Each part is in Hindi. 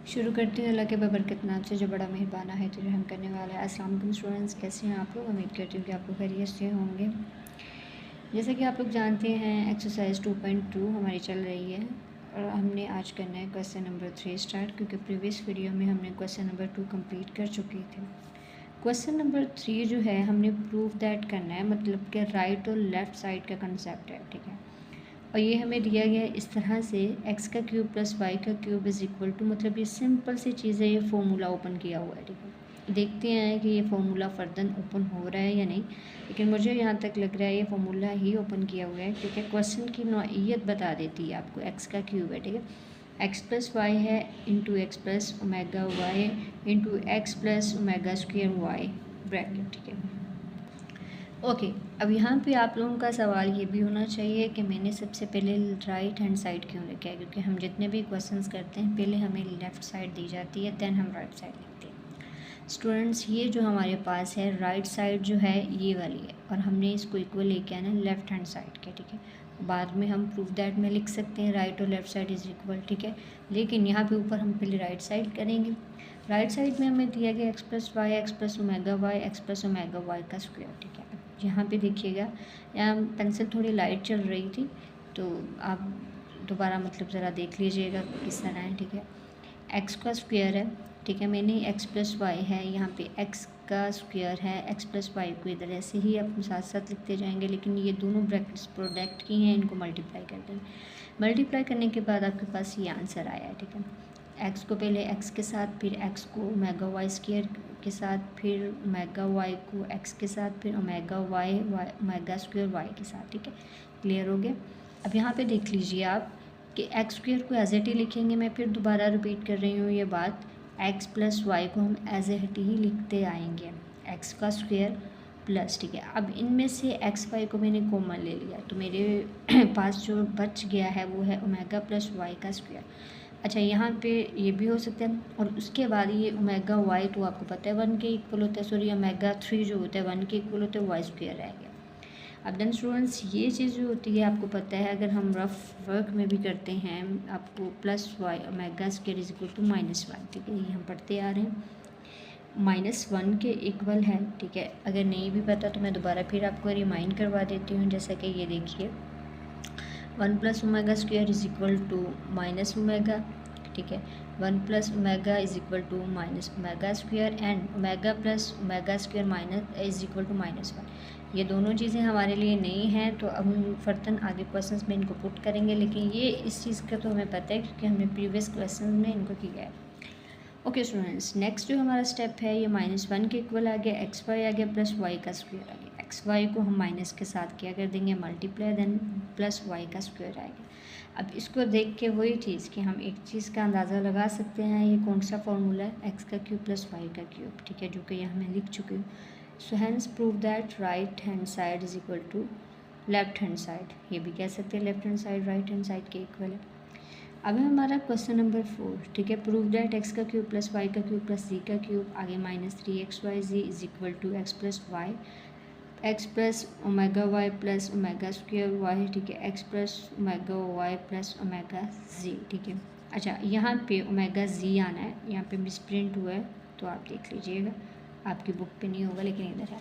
शुरू करती हूँ अल्लाह के बबरकत नाम से जो बड़ा मेहरबाना है तो रहम करने वाला है। अस्सलाम वालेकुम स्टूडेंट्स, कैसे हैं आप लोग? उम्मीद करती हूँ कि आप लोग खैरियत से होंगे। जैसा कि आप लोग जानते हैं एक्सरसाइज 2.2 हमारी चल रही है और हमने आज करना है क्वेश्चन नंबर 3 स्टार्ट, क्योंकि प्रीवियस वीडियो में हमने क्वेश्चन नंबर 2 कंप्लीट कर चुके थे। क्वेश्चन नंबर 3 जो है हमने प्रूव दैट करना है, मतलब कि राइट और लेफ़्ट साइड का कंसेप्ट है, ठीक है। और ये हमें दिया गया है इस तरह से, एक्स का क्यूब प्लस वाई का क्यूब इज़ इक्वल टू, मतलब ये सिंपल सी चीज़ है, ये फार्मूला ओपन किया हुआ है, ठीक है। देखते हैं कि ये फार्मूला फ़र्दन ओपन हो रहा है या नहीं, लेकिन मुझे यहाँ तक लग रहा है ये फार्मूला ही ओपन किया हुआ है, ठीक है। क्वेश्चन की नौइयत बता देती है आपको, एक्स का क्यूब है, ठीक है। एक्स प्लस वाई है into x plus omega y into x plus omega square y bracket, ठीक है। ओके, अब यहाँ पे आप लोगों का सवाल ये भी होना चाहिए कि मैंने सबसे पहले राइट हैंड साइड क्यों लिखा है, क्योंकि हम जितने भी क्वेश्चंस करते हैं पहले हमें लेफ़्ट साइड दी जाती है, देन हम राइट साइड लिखते हैं। स्टूडेंट्स, ये जो हमारे पास है राइट साइड जो है ये वाली है, और हमने इसको इक्वल लेके आना है लेफ़्ट हैंड साइड के, ठीक है। बाद में हम प्रूफ दैट में लिख सकते हैं राइट और लेफ़्ट साइड इज़ इक्वल, ठीक है। लेकिन यहाँ पे ऊपर हम पहले राइट साइड करेंगे। राइट साइड में हमें दिया गया x plus y, x plus omega y, x plus omega y का स्क्वायर, ठीक है। यहाँ पे देखिएगा, यहाँ पेंसिल थोड़ी लाइट चल रही थी, तो आप दोबारा मतलब ज़रा देख लीजिएगा किस तरह है, ठीक है। एक्स का स्क्वायर है, ठीक है। मैंने एक्स प्लस वाई है, यहाँ पे एक्स का स्क्वायर है, एक्स प्लस वाई को इधर ऐसे ही आप साथ साथ लिखते जाएंगे, लेकिन ये दोनों ब्रैकेट्स प्रोडक्ट की हैं, इनको मल्टीप्लाई कर देंगे। मल्टीप्लाई करने के बाद आपके पास ये आंसर आया है, ठीक है। एक्स को पहले एक्स के साथ, फिर एक्स को ओमेगा वाई स्क्वायर के साथ, फिर ओमेगा वाई को एक्स के साथ, फिर omega y omega square y के साथ, ठीक है। क्लियर हो गया? अब यहाँ पे देख लीजिए आप कि एक्स स्क्वायर को एज एट ही लिखेंगे। मैं फिर दोबारा रिपीट कर रही हूँ ये बात, एक्स प्लस वाई को हम एज एट ही लिखते आएंगे, एक्स का स्क्वायर प्लस, ठीक है। अब इनमें से एक्स वाई को मैंने कॉमन ले लिया, तो मेरे पास जो बच गया है वो है ओमेगा प्लस वाई का स्क्वायर। अच्छा, यहाँ पे ये भी हो सकता है, और उसके बाद ये ओमेगा वाई तो आपको पता है 1 के इक्वल होता है, सॉरी ओमेगा 3 जो होता है 1 के इक्वल होता है, वाई स्क्वायर रह गया। अब देन स्टूडेंट्स, ये चीज़ जो होती है आपको पता है, अगर हम रफ वर्क में भी करते हैं आपको plus y omega square is equal to minus y, ठीक है। ये हम पढ़ते आ रहे हैं, -1 के इक्वल है, ठीक है। अगर नहीं भी पता तो मैं दोबारा फिर आपको रिमाइंड करवा देती हूँ, जैसा कि ये देखिए 1 plus omega square is equal to minus omega, ठीक है। 1 plus omega is equal to minus omega square, and omega plus omega square minus is equal to -1। ये दोनों चीज़ें हमारे लिए नई हैं, तो अब हम फ़र्तन आगे क्वेश्चंस में इनको पुट करेंगे, लेकिन ये इस चीज़ का तो हमें पता है क्योंकि हमने प्रीवियस क्वेश्चन में इनको किया है। ओके स्टूडेंट्स, नेक्स्ट जो हमारा स्टेप है, ये -1 के इक्वल आ गया, एक्स वाई आ गया प्लस वाई का स्क्वायर आ गया। एक्स वाई को हम माइनस के साथ क्या कर देंगे, मल्टीप्लाई, देन प्लस वाई का स्क्वायर आएगा। अब इसको देख के वही चीज़ कि हम एक चीज़ का अंदाज़ा लगा सकते हैं, ये कौन सा फॉर्मूला है, एक्स का क्यूब प्लस वाई का क्यूब, ठीक है, जो कि यहाँ मैं लिख चुकी हूँ। So hence prove that right hand side is equal to left hand side, ये भी कह सकते हैं left hand side right hand side के इक्वल है। अब है हमारा क्वेश्चन नंबर 4, ठीक है। प्रूव दैट एक्स का क्यूब प्लस वाई का क्यूब प्लस जी का क्यूब, आगे -3xyz is equal to x plus y, x plus omega y plus omega square y, ठीक है, x plus omega y plus omega z, ठीक है। अच्छा, यहाँ पे ओमेगा जी आना है, यहाँ पे मिसप्रिंट हुआ है तो आप देख लीजिएगा, आपकी बुक पे नहीं होगा लेकिन इधर है।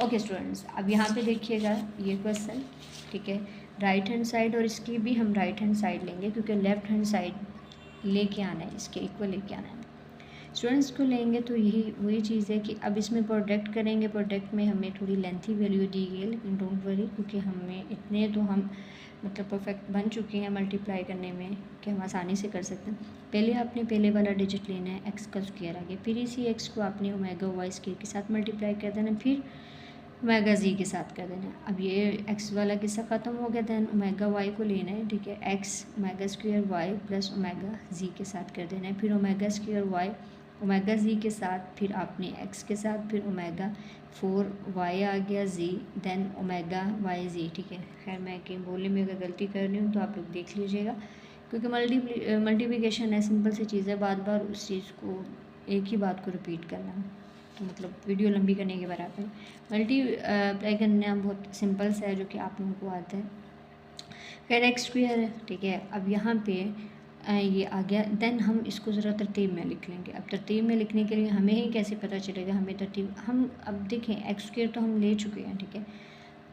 ओके स्टूडेंट्स, अब यहाँ पे देखिएगा ये क्वेश्चन, ठीक है, राइट हैंड साइड, और इसकी भी हम राइट हैंड साइड लेंगे क्योंकि लेफ्ट हैंड साइड लेके आना है, इसके इक्वल लेके आना है। स्टूडेंट्स को लेंगे तो यही वही चीज़ है कि अब इसमें प्रोडक्ट करेंगे, प्रोडक्ट में हमें थोड़ी लेंथी वैल्यू दी गई है, लेकिन डोंट वरी, क्योंकि हमें इतने तो हम मतलब परफेक्ट बन चुके हैं मल्टीप्लाई करने में कि हम आसानी से कर सकते हैं। पहले आपने पहले वाला डिजिट लेना है, एक्स का स्क्वायर आ गया, फिर इसी एक्स को आपने ओमेगा वाई स्क्वायर के साथ मल्टीप्लाई कर देना, फिर ओमेगा जी के साथ कर देना है। अब ये एक्स वाला किस्सा ख़त्म हो गया, दैन ओमेगा वाई को लेना है, ठीक है, x omega square y plus omega z के साथ कर देना है, फिर omega square y omega z के साथ, फिर आपने एक्स के साथ, फिर ओमेगा 4 वाई आ गया जी, देन ओमेगा वाई जी, ठीक है। खैर मैं कहीं बोलने में अगर गलती कर रही हूँ तो आप लोग देख लीजिएगा, क्योंकि मल्टीप्लिकेशन है, सिंपल सी चीज़ है, बार बार उस चीज़ को एक ही बात को रिपीट करना तो मतलब वीडियो लंबी करने के बराबर। मल्टीप्लाई करना बहुत सिंपल सा है, जो कि आप लोगों को आता है। खैर एक्स स्क्वायर है, ठीक है। अब यहाँ पे ये आ गया। देन हम इसको ज़रा तरतीब में लिख लेंगे। अब तरतीब में लिखने के लिए हमें ही कैसे पता चलेगा, हमें तरतीब हम अब देखें एक्स स्क्वायर तो हम ले चुके हैं, ठीक है।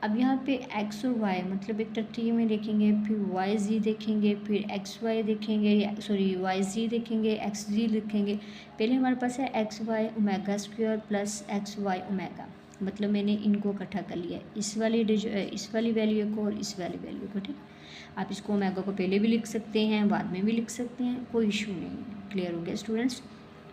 अब यहाँ पे एक्स और वाई मतलब एक तरतीब में लिखेंगे, फिर वाई जी देखेंगे, फिर एक्स वाई देखेंगे, सॉरी वाई जी देखेंगे, एक्स जी लिखेंगे। पहले हमारे पास है x y omega square plus x y omega, मतलब मैंने इनको इकट्ठा कर लिया, इस वाली वैल्यू को और इस वाली वैल्यू को, ठीक। आप इसको ओमेगा को पहले भी लिख सकते हैं, बाद में भी लिख सकते हैं, कोई इशू नहीं है। क्लियर हो गया स्टूडेंट्स,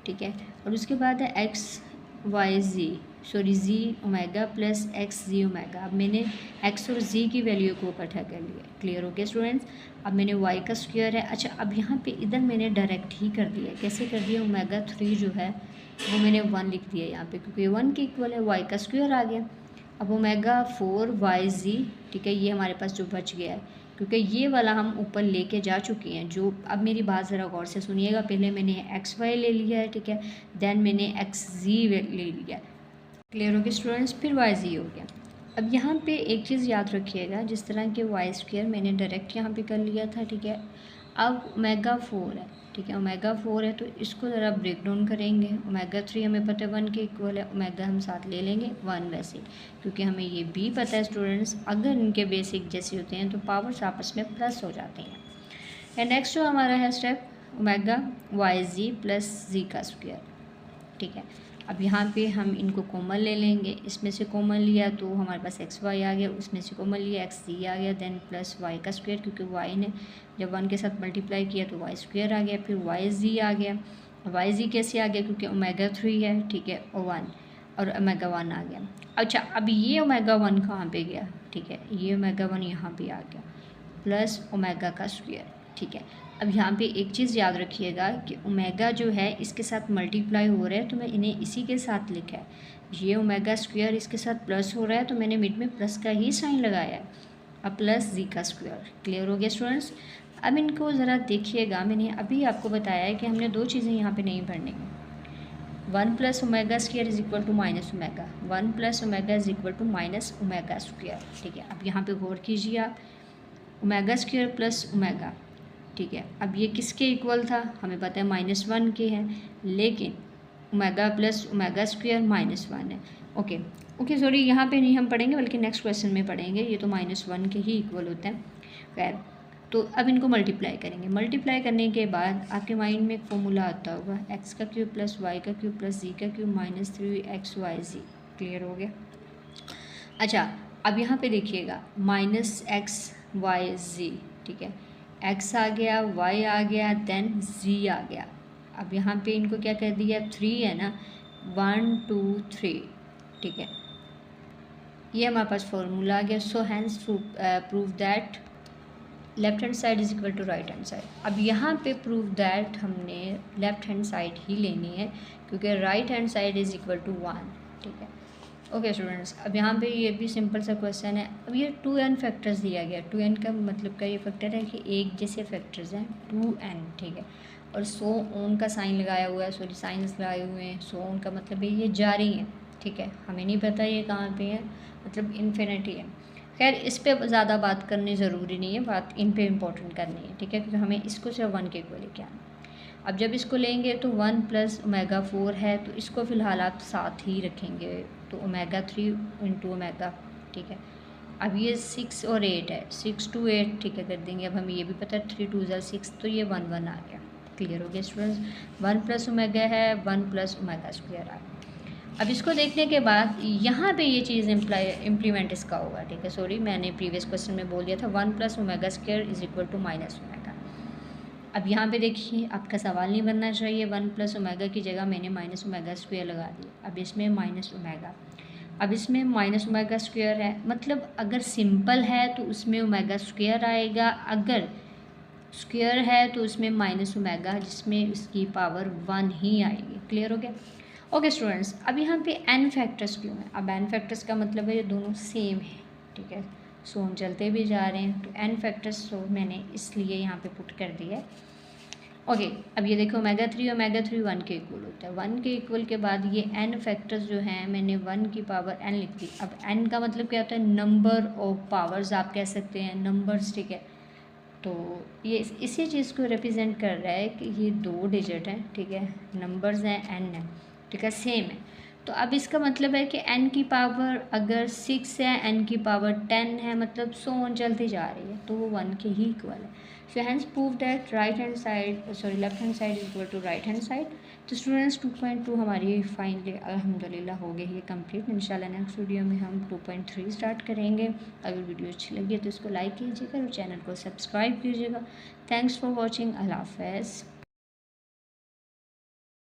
ठीक है। और उसके बाद है एक्स वाई जी सॉरी जी ओमेगा प्लस एक्स जी ओमेगा। अब मैंने एक्स और जी की वैल्यू को इकट्ठा कर लिया। क्लियर हो गया स्टूडेंट्स। अब मैंने वाई का स्क्वायर है, अच्छा अब यहाँ पे इधर मैंने डायरेक्ट ही कर दिया। कैसे कर दिया, ओमेगा 3 जो है वो मैंने 1 लिख दिया यहाँ पे, क्योंकि 1 के इक्वल है, वाई का स्क्वायर आ गया। अब ओमेगा 4 वाई जी, ठीक है, ये हमारे पास जो बच गया है, क्योंकि ये वाला हम ऊपर लेके जा चुके हैं। जो अब मेरी बात ज़रा गौर से सुनिएगा, पहले मैंने एक्स वाई ले लिया है, ठीक है, देन मैंने एक्स जी ले लिया। क्लियर हो गया स्टूडेंट्स, फिर वाई जी हो गया। अब यहाँ पे एक चीज़ याद रखिएगा, जिस तरह के वाई स्क्वायर मैंने डायरेक्ट यहाँ पे कर लिया था, ठीक है। अब ओमेगा 4 है, ठीक है, ओमेगा 4 है तो इसको ज़रा ब्रेक डाउन करेंगे। ओमेगा 3 हमें पता है 1 के इक्वल है, ओमेगा हम साथ ले लेंगे 1 वैसे, क्योंकि हमें ये भी पता है स्टूडेंट्स अगर इनके बेसिक जैसे होते हैं तो पावर्स आपस में प्लस हो जाते हैं। एंड नेक्स्ट जो हमारा है स्टेप ओमेगा वाई जी प्लस जी का स्क्वायर, ठीक है। अब यहाँ पे हम इनको कॉमन ले लेंगे, इसमें से कॉमन लिया तो हमारे पास एक्स वाई आ गया, उसमें से कॉमन लिया एक्स जी आ गया, देन प्लस वाई का स्क्वायर, क्योंकि वाई ने जब 1 के साथ मल्टीप्लाई किया तो वाई स्क्वायर आ गया, फिर वाई जी आ गया। वाई जी कैसे आ गया, क्योंकि ओमेगा 3 है, ठीक है, और 1 और ओमेगा 1 आ गया। अच्छा अब ये ओमेगा 1 कहाँ पे गया, ठीक है, ये ओमेगा 1 यहाँ पे आ गया प्लस ओमेगा का स्क्वायर, ठीक है। अब यहाँ पे एक चीज़ याद रखिएगा कि ओमेगा जो है इसके साथ मल्टीप्लाई हो रहा है तो मैं इन्हें इसी के साथ लिखा है। ये ओमेगा स्क्वायर इसके साथ प्लस हो रहा है तो मैंने मिड में प्लस का ही साइन लगाया है। अब प्लस जी का स्क्वायर। क्लियर हो गया स्टूडेंट्स। अब इनको ज़रा देखिएगा, मैंने अभी आपको बताया है कि हमने दो चीज़ें यहाँ पर नहीं पढ़नी है। 1 plus omega square is equal to minus omega, 1 plus omega is equal to minus omega square, ठीक है। अब यहाँ पे गौर कीजिए आप, ओमेगा स्क्वायर प्लस ओमेगा, ठीक है। अब ये किसके इक्वल था, हमें पता है -1 के हैं, लेकिन ओमेगा प्लस ओमेगा स्क्वायर -1 है। ओके सॉरी, यहाँ पे नहीं हम पढ़ेंगे बल्कि नेक्स्ट क्वेश्चन में पढ़ेंगे। ये तो -1 के ही इक्वल होते हैं। खैर, तो अब इनको मल्टीप्लाई करेंगे। मल्टीप्लाई करने के बाद आपके माइंड में एक फॉर्मूला आता होगा, एक्स का क्यूब प्लस वाई का क्यूब प्लस जी का क्यूब -3xyz। क्लियर हो गया। अच्छा अब यहाँ पे देखिएगा -xyz, ठीक है, x आ गया, y आ गया, देन z आ गया। अब यहाँ पे इनको क्या कर दिया, 3 है ना, 1 2 3, ठीक है, ये हमारे पास फॉर्मूला आ गया। So hence prove that left hand side is equal to right hand side. अब यहाँ पे प्रूव दैट हमने लेफ्ट हैंड साइड ही लेनी है, क्योंकि right hand side is equal to 1, ठीक है। ओके स्टूडेंट्स, अब यहाँ पे ये भी सिंपल सा क्वेश्चन है। अब ये 2n फैक्टर्स दिया गया, 2n का मतलब का ये फैक्टर है कि एक जैसे फैक्टर्स हैं 2n, ठीक है, और सो ओन का साइन लगाया हुआ है, सॉरी साइंस लगाए हुए हैं। सो ओन का मतलब है ये जारी है, ठीक है, हमें नहीं पता ये कहाँ पे है, मतलब इन्फिनिटी है। खैर इस पर ज़्यादा बात करनी ज़रूरी नहीं है, बात इन पे इम्पोर्टेंट करनी है, ठीक है, क्योंकि हमें इसको सिर्फ 1 के इक्वल लेके आना। अब जब इसको लेंगे तो 1 प्लस ओमेगा 4 है, तो इसको फ़िलहाल आप साथ ही रखेंगे, तो ओमेगा 3 इंटू ओमेगा, ठीक है। अब ये 6 और 8 है, 6 to 8, ठीक है, कर देंगे। अब हमें ये भी पता है 3 2 ज़ा 6, तो ये 1 1 आ गया। क्लियर हो गया स्टूडेंट्स। 1 प्लस ओमेगा है, 1 प्लस ओमेगा स्क्वायर आ गया। अब इसको देखने के बाद यहाँ पे ये चीज़ इम्प्लीमेंट इसका होगा, ठीक है, सॉरी मैंने प्रीवियस क्वेश्चन में बोल दिया था 1 plus omega square is equal to minus omega. अब यहाँ पे देखिए आपका सवाल नहीं बनना चाहिए, 1 प्लस ओमेगा की जगह मैंने माइनस ओमेगा स्क्वायर लगा दिया। अब इसमें माइनस ओमेगा, अब इसमें माइनस ओमेगा स्क्वायर है, मतलब अगर सिंपल है तो उसमें ओमेगा स्क्वायर आएगा, अगर स्क्वायर है तो उसमें माइनस ओमेगा, जिसमें उसकी पावर 1 ही आएगी। क्लियर हो गया। ओके स्टूडेंट्स, अब यहाँ पे n फैक्टर्स क्यों है, अब n फैक्टर्स का मतलब है ये दोनों सेम है, ठीक है, सो हम चलते भी जा रहे हैं, तो n फैक्टर्स सो मैंने इसलिए यहाँ पे पुट कर दिया है। ओके, अब ये देखो ओमेगा 3 1 के इक्वल होता है। 1 के इक्वल के बाद ये n फैक्टर्स जो हैं मैंने 1 की पावर n लिख दी। अब n का मतलब क्या होता है, नंबर ऑफ पावर्स आप कह सकते हैं, नंबर्स, ठीक है। तो ये इसी चीज़ को रिप्रेजेंट कर रहा है कि ये 2 डिजिट हैं, ठीक है, नंबर्स हैं, n है, ठीक है, सेम है। तो अब इसका मतलब है कि n की पावर अगर 6 है, n की पावर 10 है, मतलब सो ऑन चलती जा रही है, तो वो 1 के ही इक्वल है। So hence prove that left hand side is equal to right hand side. तो स्टूडेंट्स 2.2 हमारी फाइनली अल्हम्दुलिल्लाह हो गई है कंप्लीट। इंशाल्लाह नेक्स्ट वीडियो में हम 2.3 स्टार्ट करेंगे। अगर वीडियो अच्छी लगी है तो इसको लाइक कीजिएगा और चैनल को सब्सक्राइब कीजिएगा। Thanks for watching. अल्लाह हाफ़िज़।